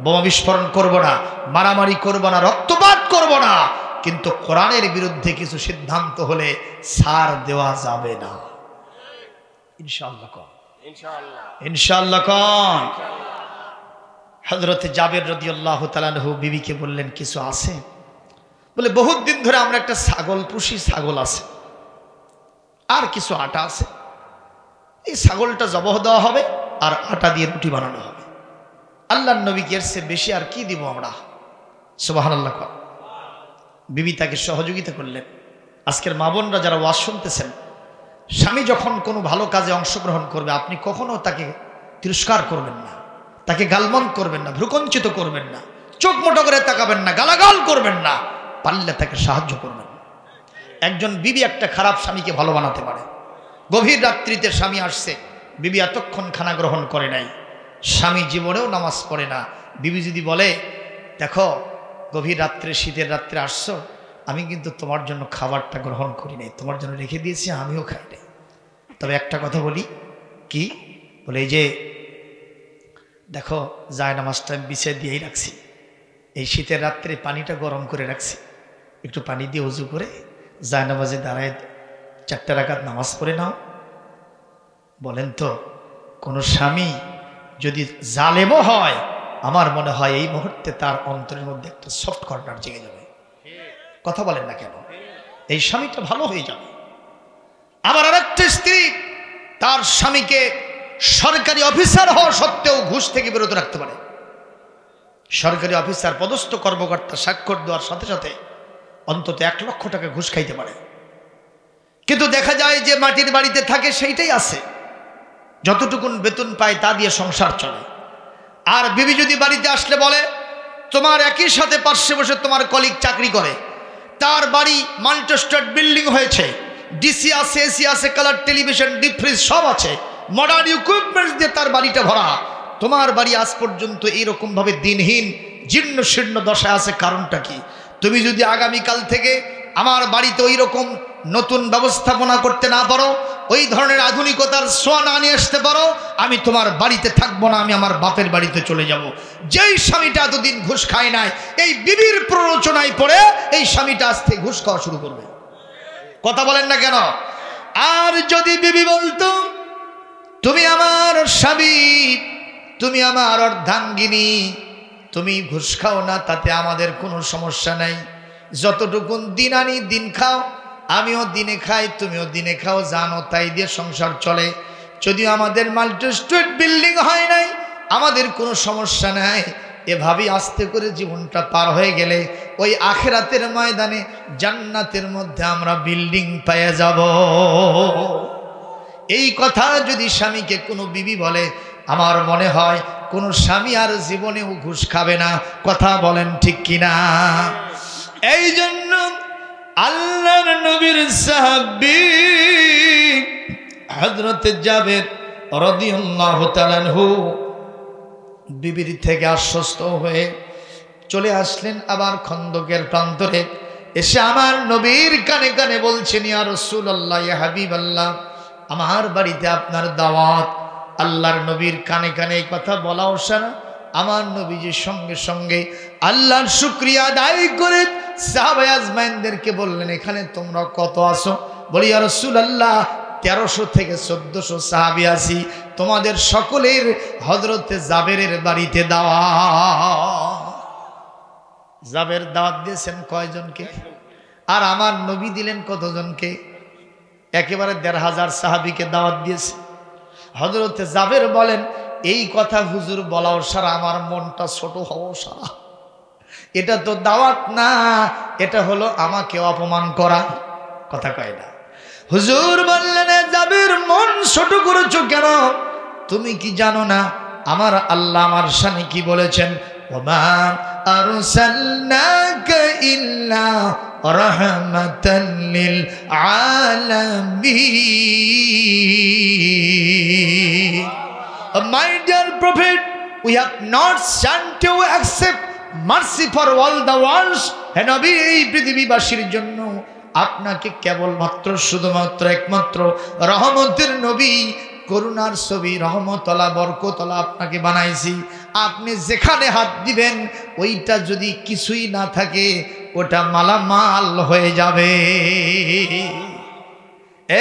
বোমা বিস্ফোরণ করব না, মারামারি করব না, রক্তপাত করব না, কিন্তু কোরআনের বিরুদ্ধে কিছু সিদ্ধান্ত হলে ছাড় দেওয়া যাবে না। ইনশাআল্লাহ কোন, ইনশাআল্লাহ কোন। হযরত জাবের রাদিয়াল্লাহু তাআলা আনহু বিবিকে বললেন কিছু আছে? বলে বহুত দিন ধরে আমরা একটা ছাগল পুষি, ছাগল আছে, আর কিছু আটা আছে, এই ছাগলটা জবাহ দেওয়া হবে আর আটা দিয়ে রুটি বানানো হবে। আল্লাহর নবীকে এর চেয়ে বেশি আর কি দিব আমরা? সুবহানাল্লাহ। বিবি তাকে সহযোগিতা করলেন। আজকের মা বোনরা যারা ওয়াজ শুনতেছেন, স্বামী যখন কোনো ভালো কাজে অংশগ্রহণ করবে, আপনি কখনো তাকে তিরস্কার করবেন না, তাকে গালমন্দ করবেন না, ভ্রুকুঞ্চিত করবেন না, চোখ মোটো করে তাকাবেন না, গালাগাল করবেন না, পারলে তাকে সাহায্য করবেন। একজন বিবি একটা খারাপ স্বামীকে ভালো বানাতে পারে। গভীর রাত্রিতে স্বামী আসছে, বিবি এতক্ষণ খানা গ্রহণ করে নাই, স্বামী জীবনেও নামাজ পড়ে না। বিবি যদি বলে, দেখো গভীর রাত্রে, শীতের রাত্রে আসছো, আমি কিন্তু তোমার জন্য খাবারটা গ্রহণ করি নাই, তোমার জন্য রেখে দিয়েছি, আমিও খাই নাই, তবে একটা কথা বলি। কি বলে? এই যে দেখো যায় নামাজটা আমি বিছিয়ে দিয়েই রাখছি, এই শীতের রাত্রে পানিটা গরম করে রাখছি, একটু পানি দিয়ে উজু করে যায় নামাজে দাঁড়ায় 4 রাকাত নামাজ পড়ে নাও। বলেন তো, কোনো স্বামী যদি জালেমও হয়, আমার মনে হয় এই মুহূর্তে তার অন্তরের মধ্যে একটা সফট কর্নার জেগে যাবে। কথা বলেন না কেন? এই স্বামীটা ভালো হয়ে যাবে। আবার আরেকটা স্ত্রী তার স্বামীকে সরকারি অফিসার হওয়া সত্ত্বেও ঘুষ থেকে বিরত রাখতে পারে। সরকারি অফিসার পদস্থ কর্মকর্তা স্বাক্ষর দেওয়ার সাথে সাথে অন্তত 1 লক্ষ টাকা ঘুষ খাইতে পারে। কিন্তু দেখা যায় যে মাটির বাড়িতে থাকে সেইটাই আছে, যতটুকুন বেতন পায় তা দিয়ে সংসার চলে। আর বিবি যদি বাড়িতে আসলে বলে, তোমার একই সাথে পাশে বসে তোমার কলিগ চাকরি করে, তার বাড়ি মাল্টিস্টেট বিল্ডিং হয়েছে, ডিসি আছে, এসি আছে, কালার টেলিভিশন, ডিপ ফ্রিজ সব আছে, মডার্ন ইকুইপমেন্টস দিয়ে তার বাড়িটা ভরা, তোমার বাড়ি আজ পর্যন্ত এইরকম ভাবে দিনহীন জীর্ণ শীর্ণ দশায় আছে, কারণটা কি? তুমি যদি আগামীকাল থেকে আমার বাড়িতে ওই রকম নতুন ব্যবস্থাপনা করতে না পারো, ওই ধরনের আধুনিকতার ছোঁয়া না নিয়ে আসতে পারো, আমি তোমার বাড়িতে থাকবো না, আমি আমার বাপের বাড়িতে চলে যাব। যেই স্বামীটা এতদিন ঘুষ খায় নাই, এই বিবির প্ররোচনায় পড়ে এই স্বামীটা আজ থেকে ঘুষ খাওয়া শুরু করবে। কথা বলেন না কেন? আর যদি বিবি বলতো তুমি আমার স্বামী, তুমি আমার অর্ধাঙ্গিনী, তুমি ঘুষ খাও না, তাতে আমাদের কোনো সমস্যা নাই, যতটুকুন দিন আনি দিন খাও, আমিও দিনে খাই তুমিও দিনে খাও, জানো তাই দিয়ে সংসার চলে। যদিও আমাদের মাল্টি স্ট্রিট বিল্ডিং হয় নাই, আমাদের কোনো সমস্যা নাই। এভাবেই আস্তে করে জীবনটা পার হয়ে গেলে ওই আখিরাতের ময়দানে জান্নাতের মধ্যে আমরা বিল্ডিং পেয়ে যাব। এই কথা যদি স্বামীকে কোনো বিবি বলে, আমার মনে হয় কোনো স্বামী আর জীবনেও ঘুষ খাবে না। কথা বলেন ঠিক কিনা? এই জন্য আল্লাহর নবীর সাহাবী হযরত জাবের রাদিয়াল্লাহু তাআলা আনহু বিবির থেকে আশ্বস্ত হয়ে চলে আসলেন আবার খন্দকের প্রান্তরে। এসে আমার নবীর কানে কানে বলছেন, ইয়া রাসূলুল্লাহ, ইয়া হাবিবাল্লাহ, আমার বাড়িতে আপনার দাওয়াত। আল্লাহর নবীর কানে কানে এই কথা বলা ওসানা আমার নবীজির সঙ্গে সঙ্গে আল্লাহর শুকরিয়া আদায় করে সাহাবায়ে আজমাইনদেরকে বললেন, এখানে তোমরা কত আছো? বলি, ইয়া রাসূলুল্লাহ, 1300 থেকে 1400 সাহাবী আছি, তোমাদের সকলের হযরতে জাবেরের বাড়িতে দাওয়াত। জাবের দাওয়াত দিয়েছেন কয়জনকে? আর আমার নবী দিলেন কতজনকে? একেবারে 1500 সাহাবীকে দাওয়াত দিয়েছে। হযরতে জাবের বলেন, এই কথা হুজুর বলাও সারা আমার মনটা ছোট হওয়া সারা, এটা তো দাওয়াত না, এটা হলো আমাকে অপমান করা। কথা কয় না। হুজুর বললেন, জাবের মন ছোট করেছো কেন? তুমি কি জানো না আমার আল্লাহ আমার শানে কি বলেছেন? ওমা আরসালনাকা ইল্লা রাহমাতাল লিল আলামিন। My dear prophet, we have not sent you except mercy for all the worlds. হে নবী, এই পৃথিবীবাসীর জন্য আপনাকে কেবলমাত্র শুধুমাত্র একমাত্র রহমতের নবী, করুণার ছবি, রহমতলা বরকতলা আপনাকে বানাইছি। আপনি যেখানে হাত দিবেন ওইটা যদি কিছুই না থাকে ওটা মালামাল হয়ে যাবে।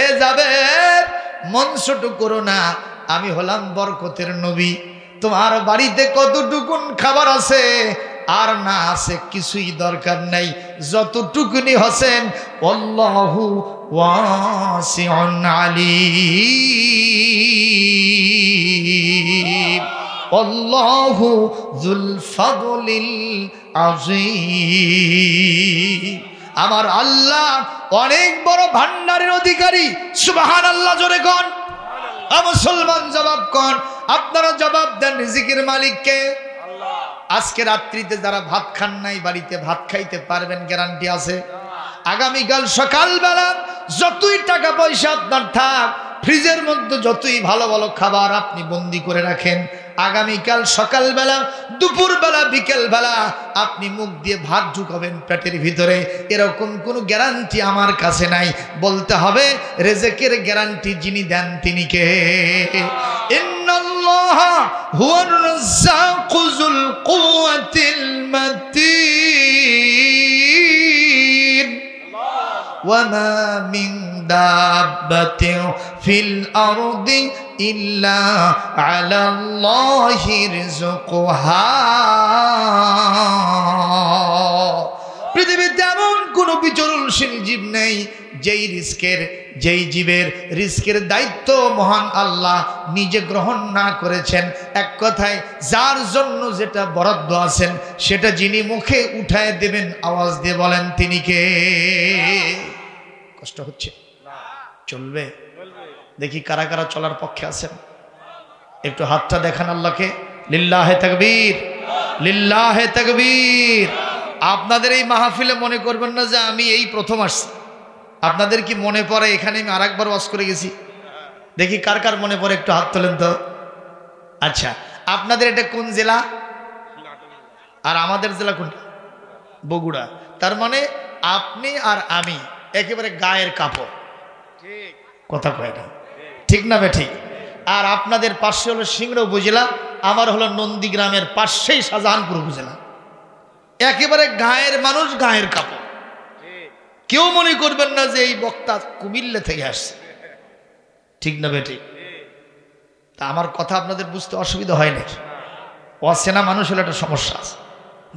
এ যাবে, মন ছোট করো না, আমি হলাম বরকতের নবী। তোমার বাড়িতে কতটুকুন খাবার আছে আর না আছে কিছুই দরকার নাই, যতটুকুনি হছেন আল্লাহু ওয়াসিউন আলীম, আল্লাহু যুল ফাদলিল আযীম। আমার আল্লাহ অনেক বড় ভান্ডারের অধিকারী। সুবহানাল্লাহ, জোরে কোন মুসলমান জবাব কোন? আপনারা জবাব দেন, রিজিকের মালিক কে? আজকে রাত্রিতে যারা ভাত খান নাই বাড়িতে ভাত খাইতে পারবেন, গ্যারান্টি আছে। আগামীকাল সকালবেলা যতই টাকা পয়সা আপনার থাক, ফ্রিজের মধ্যে যতই ভালো ভালো খাবার আপনি বন্দি করে রাখেন, আগামীকাল সকালবেলা, দুপুরবেলা, বিকেলবেলা আপনি মুখ দিয়ে ভাত ঢুকাবেন পেটের ভিতরে, এরকম কোনো গ্যারান্টি আমার কাছে নাই। বলতে হবে রিজিকের গ্যারান্টি যিনি দেন তিনি কে? ইন্নাল্লাহা হুয়ার রাজ্জাকু যুল কুওয়াতিল মাতিন ওয়া মা মিন দাব্বাতিন ফিল আরদি ইল্লা আলাল্লাহি রিজকুহা। পৃথিবীতে এমন কোনো বিচরণশীল জীব নেই যেই জীবের রিস্কের দায়িত্ব মহান আল্লাহ নিজে গ্রহণ না করেছেন। এক কথায় যার জন্য যেটা বরাদ্দ আছেন সেটা যিনি মুখে উঠায় দেবেন, আওয়াজ দিয়ে বলেন তিনি কে? কষ্ট হচ্ছে? চলবে? দেখি কারা কারা চলার পক্ষে আছেন, একটু হাতটা দেখান আল্লাহকে। লিল্লাহে তাকবীর, লিল্লাহে তাকবীর। আপনাদের এই মাহফিলে মনে করবেন না যে আমি এই প্রথম আসছি। আপনাদের কি মনে পড়ে এখানে আমি আরেকবার ওয়াজ করে গেছি? দেখি কার কার মনে পড়ে, একটু হাত তোলেন তো। আচ্ছা, আপনাদের এটা কোন জেলা? আর আমাদের জেলা কোনটা? বগুড়া। তার মানে আপনি আর আমি একেবারে গায়ের কাপড়। কথা কয় না, ঠিক না বে ঠিক? আর আপনাদের পাশে হলো সিংড়া উপজেলা, আমার হলো নন্দীগ্রামের পাশেই শাহজাহানপুর উপজেলা। একেবারে গায়ের মানুষ, গায়ের কাপড়। কেউ মনে করবেন না যে এই বক্তা কুমিল্লা থেকে আসছে। ঠিক না বেটি? তা আমার কথা আপনাদের বুঝতে অসুবিধা হয় না? অচেনা মানুষ হলে একটা সমস্যা আছে।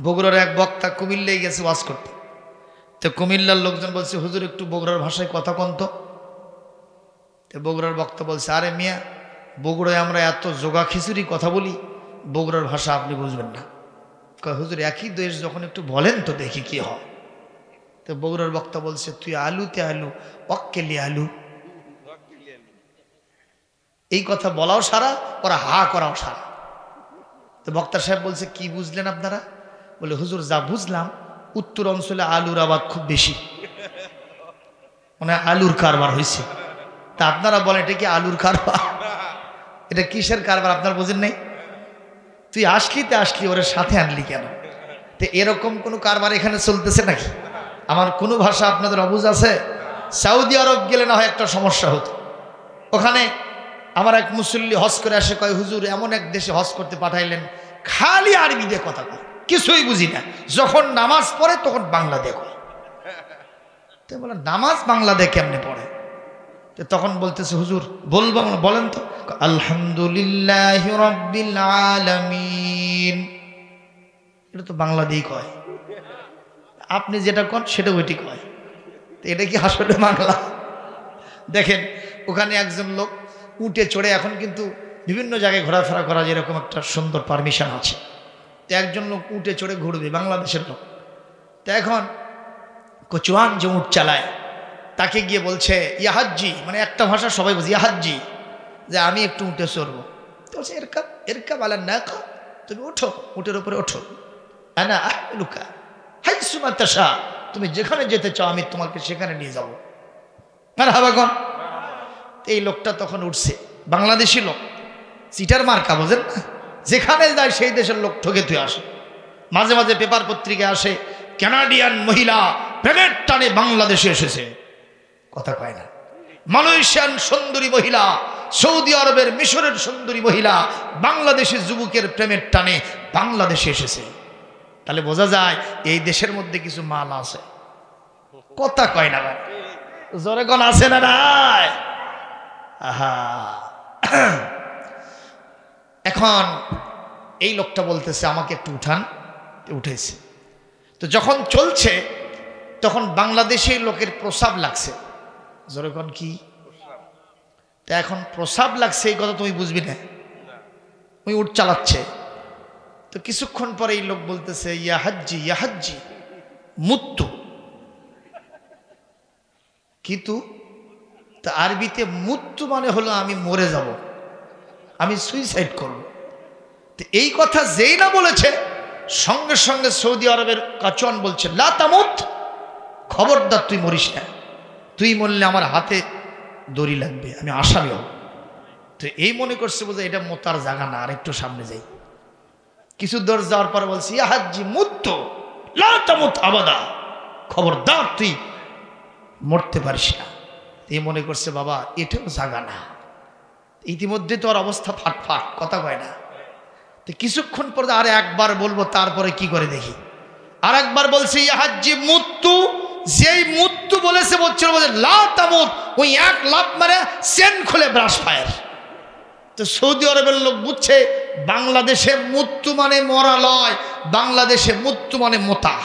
বগুড়ার এক বক্তা কুমিল্লায় গেছে ওয়াজ করতে, তো কুমিল্লার লোকজন বলছে হুজুর একটু বগুড়ার ভাষায় কথা কন তো। বগুড়ার বক্তা বলছে আরে মিয়া, বগুড়ায় আমরা এত যোগা খিচুড়ি কথা বলি, বগুড়ার ভাষা আপনি বুঝবেন না। হুজুর একই দেশ যখন একটু বলেন তো দেখি কি হয়। তো বগুড়ার বক্তা বলছে তুই আলুতে আলু অক্কেলি আলু, এই কথা বলাও সারা, ওরা হা করাও সারা। তো বক্তা সাহেব বলছে কি বুঝলেন আপনারা? বলে হুজুর যা বুঝলাম উত্তর অঞ্চলে আলুর আবাদ খুব বেশি, মানে আলুর কারবার হয়েছে। তা আপনারা বলেন এটা কি আলুর কারবার? এটা কিসের কারবার আপনারা বোঝেন নাই? তুই আসলি ওর সাথে আনলি কেন? তো এরকম কোনো কারবার এখানে চলতেছে নাকি? আমার কোনো ভাষা আপনাদের অবুঝ আছে? সৌদি আরব গেলে না হয় একটা সমস্যা হতো। ওখানে আমার এক মুসল্লি হজ করে আসে, কয় হুজুর এমন এক দেশে হজ করতে পাঠাইলেন, খালি আরবি দিয়ে কথা কয়, কিছুই বুঝি না। যখন নামাজ পড়ে তখন বাংলা দিয়ে কয়। তো বলে নামাজ বাংলা দিয়ে কেমনে পড়ে? তো তখন বলতেছে হুজুর বলবো, বলেন তো। আলহামদুলিল্লাহি রাব্বিল আলামিন, এটা তো বাংলা দিয়েই কয়। আপনি যেটা কন সেটা ওইটি কয়। তো এটা কি আসলে বাংলা? দেখেন ওখানে একজন লোক উঠে চড়ে, এখন কিন্তু বিভিন্ন জায়গায় ঘোরাফেরা করা যেরকম একটা সুন্দর পারমিশন আছে, তো একজন লোক উঠে চড়ে ঘুরবে, বাংলাদেশের লোক। তো এখন কচুয়ান যে উঠ চালায় তাকে গিয়ে বলছে ইয়াহাজ্জি, মানে একটা ভাষা সবাই বলছে ইয়াহাজ্জি, যে আমি একটু উঠে চড়বো। তো বলছে এরকা বালান না, তুমি ওঠো, উটের উপরে ওঠো। আনা আহমিলুকা হাইসুমা তাশা, তুমি যেখানে যেতে চাও আমি তোমাকে সেখানে নিয়ে যাবো। মারহাবাগন। এই লোকটা তখন উঠছে, বাংলাদেশি লোক, চিটার মার্কা, বোঝেন না? যেখানে যায় সেই দেশের লোক ঠকে তুই আসে। মাঝে মাঝে পেপার পত্রিকা আসে কানাডিয়ান মহিলা প্রেমের টানে বাংলাদেশে এসেছে, কথা কয় না। মালয়েশিয়ান সুন্দরী মহিলা, সৌদি আরবের মিশরের সুন্দরী মহিলা বাংলাদেশের যুবকের প্রেমের টানে বাংলাদেশে এসেছে। তাহলে বোঝা যায় এই দেশের মধ্যে কিছু মাল আছে, কথা কয় না ভাই, জোরে কোন আছে না নাই? আহা, এখন এই লোকটা বলতেছে আমাকে একটু উঠান, উঠেছে। তো যখন চলছে তখন বাংলাদেশের লোকের প্রসাব লাগছে। জোরে কোন কি? তা এখন প্রসাব লাগছে এই কথা তুমি বুঝবি না, ওই উঠ চালাচ্ছে। তো কিছুক্ষণ পরে এই লোক বলতেছে ইয়াহাজ্জি ইয়াহাজ্জি মুত্তু, কিন্তু তা আরবিতে মুত্তু মানে হলো আমি মরে যাব, আমি সুইসাইড করব। তো এই কথা যেই না বলেছে সঙ্গে সঙ্গে সৌদি আরবের কাচন বলছে লা তামুত, খবরদার তুই মরিস না, তুই মরলে আমার হাতে দড়ি লাগবে, আমি আসামি হব। তো এই মনে করছে বোঝা এটা মোতার জায়গা না, আর একটু সামনে যাই। কিছু দূর যাওয়ার পরে বলছি ইয়াহাজ্জি মুত্তু লা তামুত আবাদা, খবরদার তুই মরতে পারিস না। এই মনে করছে বাবা এটাও জাগা না, ইতিমধ্যে তো আর অবস্থা ফাটফাট, কথা কয় না। তো কিছুক্ষণ পরে আর একবার বলবো, তারপরে কি করে দেখি। আর একবার বলছে ইয়াহাজ্জি মুত্তু, যেই মুত্তু বলেছে বলছিল লা তামুত, ওই এক লাফ মারে চেন খুলে ব্রাশ ফায়ার। তো সৌদি আরবের লোক বুঝছে বাংলাদেশে মুত্তু মানে মরা লয়, বাংলাদেশে মুত্তু মানে মোতা।